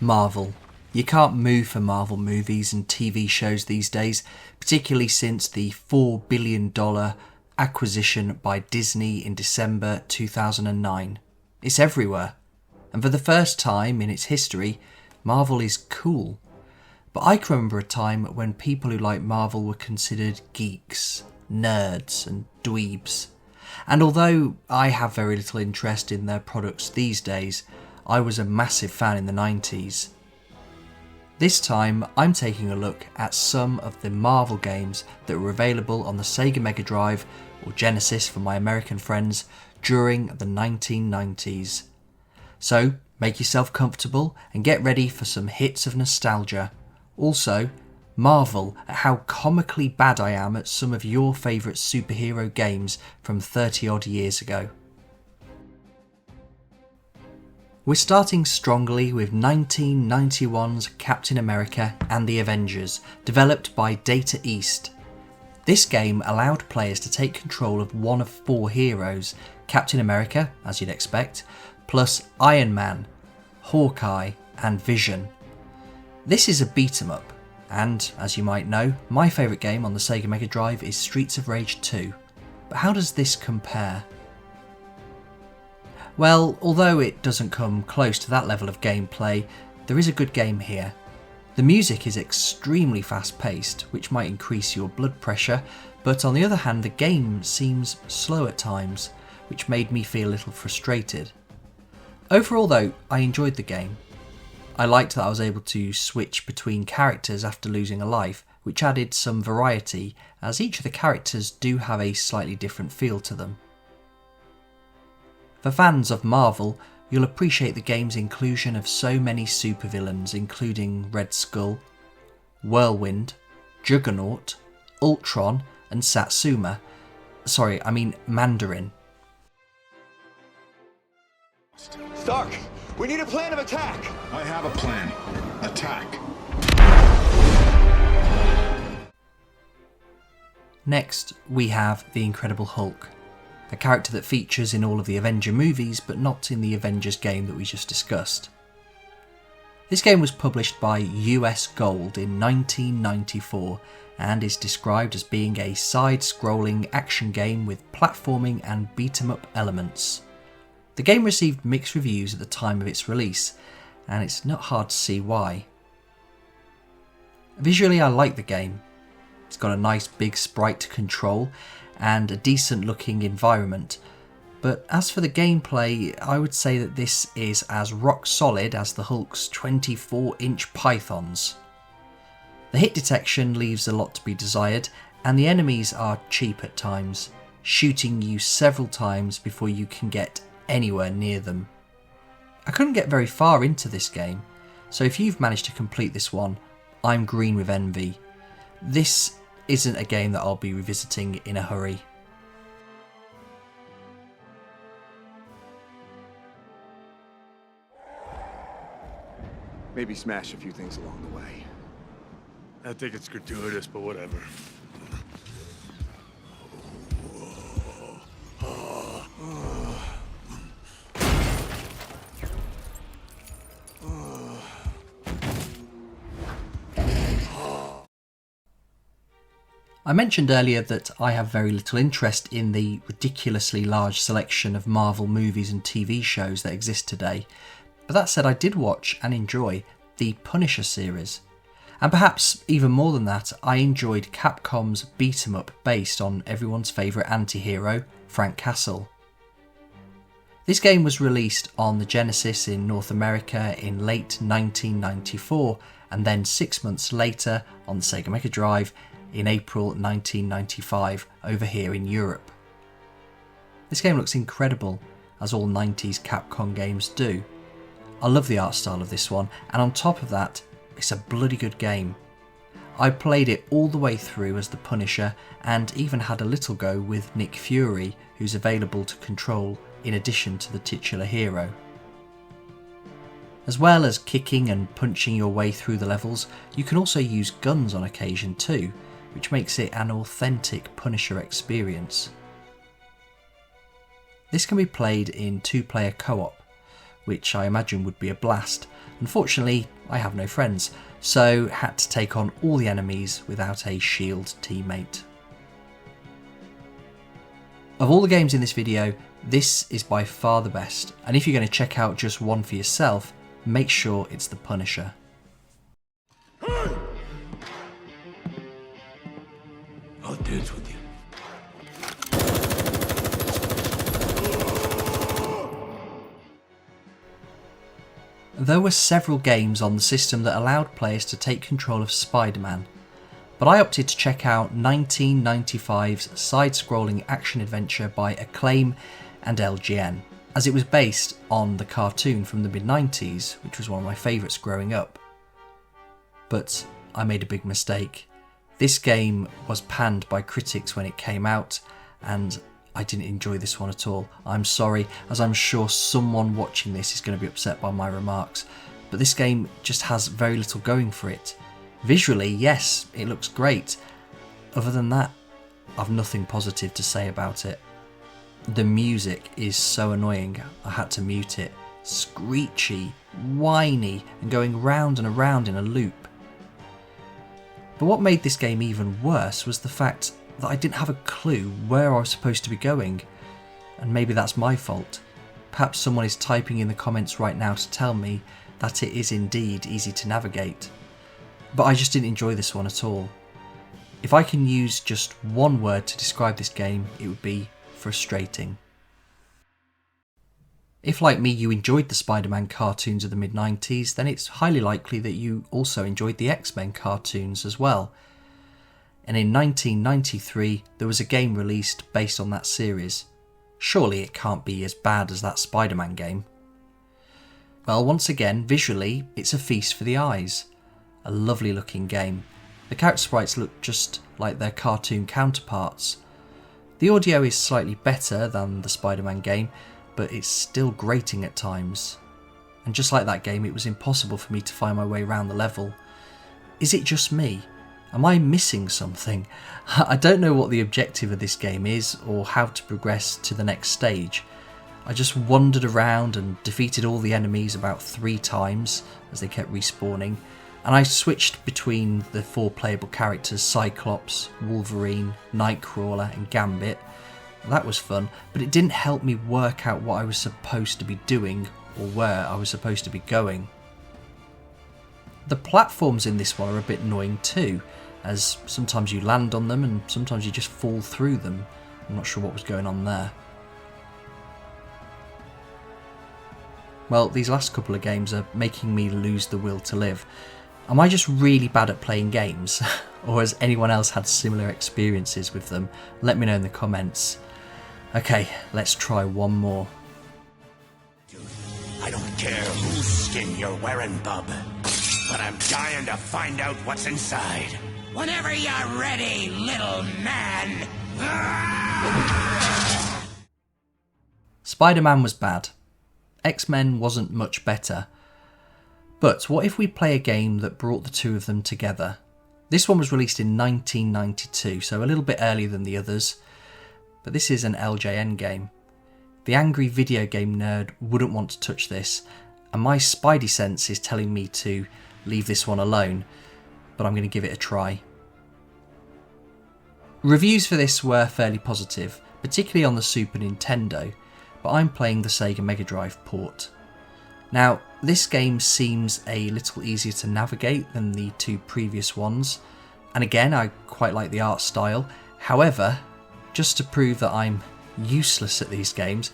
Marvel. You can't move for Marvel movies and TV shows these days, particularly since the $4 billion acquisition by Disney in December 2009. It's everywhere, and for the first time in its history, Marvel is cool. But I can remember a time when people who like Marvel were considered geeks, nerds and dweebs. And although I have very little interest in their products these days, I was a massive fan in the 90s. This time I'm taking a look at some of the Marvel games that were available on the Sega Mega Drive, or Genesis for my American friends, during the 1990s. So make yourself comfortable and get ready for some hits of nostalgia. Also, marvel at how comically bad I am at some of your favourite superhero games from 30 odd years ago. We're starting strongly with 1991's Captain America and the Avengers, developed by Data East. This game allowed players to take control of one of four heroes, Captain America, as you'd expect, plus Iron Man, Hawkeye and Vision. This is a beat 'em up, and as you might know, my favourite game on the Sega Mega Drive is Streets of Rage 2. But how does this compare? Well, although it doesn't come close to that level of gameplay, there is a good game here. The music is extremely fast paced, which might increase your blood pressure, but on the other hand the game seems slow at times, which made me feel a little frustrated. Overall though, I enjoyed the game. I liked that I was able to switch between characters after losing a life, which added some variety, as each of the characters do have a slightly different feel to them. For fans of Marvel, you'll appreciate the game's inclusion of so many supervillains, including Red Skull, Whirlwind, Juggernaut, Ultron and Satsuma. Mandarin. Stark, we need a plan of attack! I have a plan. Attack. Next, we have the Incredible Hulk, a character that features in all of the Avenger movies but not in the Avengers game that we just discussed. This game was published by US Gold in 1994 and is described as being a side-scrolling action game with platforming and beat-em-up elements. The game received mixed reviews at the time of its release, and it's not hard to see why. Visually, I like the game. It's got a nice big sprite to control and a decent looking environment, but as for the gameplay, I would say that this is as rock solid as the Hulk's 24-inch pythons. The hit detection leaves a lot to be desired, and the enemies are cheap at times, shooting you several times before you can get anywhere near them. I couldn't get very far into this game, so if you've managed to complete this one, I'm green with envy. This isn't a game that I'll be revisiting in a hurry. Maybe smash a few things along the way. I think it's gratuitous, but whatever. I mentioned earlier that I have very little interest in the ridiculously large selection of Marvel movies and TV shows that exist today, but that said I did watch and enjoy the Punisher series. And perhaps even more than that, I enjoyed Capcom's beat-em-up based on everyone's favourite anti-hero, Frank Castle. This game was released on the Genesis in North America in late 1994, and then 6 months later on the Sega Mega Drive in April 1995 over here in Europe. This game looks incredible, as all 90s Capcom games do. I love the art style of this one, and on top of that, it's a bloody good game. I played it all the way through as the Punisher, and even had a little go with Nick Fury, who's available to control in addition to the titular hero. As well as kicking and punching your way through the levels, you can also use guns on occasion too, which makes it an authentic Punisher experience. This can be played in 2-player co-op, which I imagine would be a blast. Unfortunately, I have no friends, so had to take on all the enemies without a shield teammate. Of all the games in this video, this is by far the best, and if you're going to check out just one for yourself, make sure it's The Punisher. I'll dance with you. There were several games on the system that allowed players to take control of Spider-Man, but I opted to check out 1995's side-scrolling action-adventure by Acclaim and LGN, as it was based on the cartoon from the mid-90s, which was one of my favourites growing up. But I made a big mistake. This game was panned by critics when it came out, and I didn't enjoy this one at all. I'm sorry, as I'm sure someone watching this is going to be upset by my remarks, but this game just has very little going for it. Visually, yes, it looks great. Other than that, I've nothing positive to say about it. The music is so annoying, I had to mute it. Screechy, whiny, and going round and around in a loop. But what made this game even worse was the fact that I didn't have a clue where I was supposed to be going. And maybe that's my fault. Perhaps someone is typing in the comments right now to tell me that it is indeed easy to navigate. But I just didn't enjoy this one at all. If I can use just one word to describe this game, it would be frustrating. If, like me, you enjoyed the Spider-Man cartoons of the mid-90s, then it's highly likely that you also enjoyed the X-Men cartoons as well. And in 1993, there was a game released based on that series. Surely it can't be as bad as that Spider-Man game. Well, once again, visually, it's a feast for the eyes. A lovely looking game. The character sprites look just like their cartoon counterparts. The audio is slightly better than the Spider-Man game, but it's still grating at times. And just like that game, it was impossible for me to find my way around the level. Is it just me? Am I missing something? I don't know what the objective of this game is or how to progress to the next stage. I just wandered around and defeated all the enemies about 3 times as they kept respawning, and I switched between the 4 playable characters Cyclops, Wolverine, Nightcrawler and Gambit. That was fun, but it didn't help me work out what I was supposed to be doing or where I was supposed to be going. The platforms in this one are a bit annoying too, as sometimes you land on them and sometimes you just fall through them. I'm not sure what was going on there. Well, these last couple of games are making me lose the will to live. Am I just really bad at playing games? Or has anyone else had similar experiences with them? Let me know in the comments. Okay, let's try one more. I don't care whose skin you're wearing, bub, but I'm dying to find out what's inside. Whenever you're ready, little man. Spider-Man was bad. X-Men wasn't much better. But what if we play a game that brought the two of them together? This one was released in 1992, so a little bit earlier than the others. But this is an LJN game. The angry video game nerd wouldn't want to touch this, and my spidey sense is telling me to leave this one alone, but I'm going to give it a try. Reviews for this were fairly positive, particularly on the Super Nintendo, but I'm playing the Sega Mega Drive port. Now, this game seems a little easier to navigate than the 2 previous ones, and again, I quite like the art style. However, just to prove that I'm useless at these games,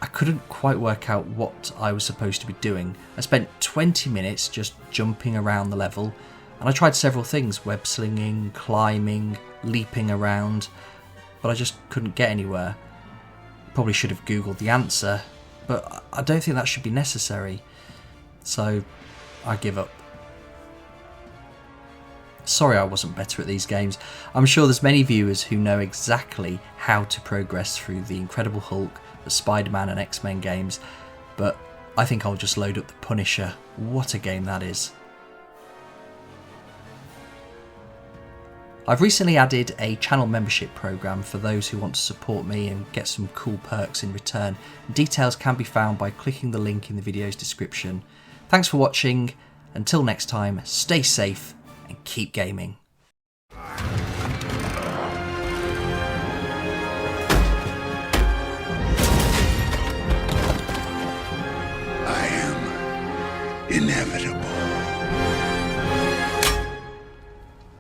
I couldn't quite work out what I was supposed to be doing. I spent 20 minutes just jumping around the level, and I tried several things: web slinging, climbing, leaping around, but I just couldn't get anywhere. Probably should have googled the answer, but I don't think that should be necessary, so I give up. Sorry I wasn't better at these games. I'm sure there's many viewers who know exactly how to progress through the Incredible Hulk, the Spider-Man and X-Men games, but I think I'll just load up the Punisher. What a game that is. I've recently added a channel membership program for those who want to support me and get some cool perks in return. Details can be found by clicking the link in the video's description. Thanks for watching. Until next time, stay safe and keep gaming. I am inevitable.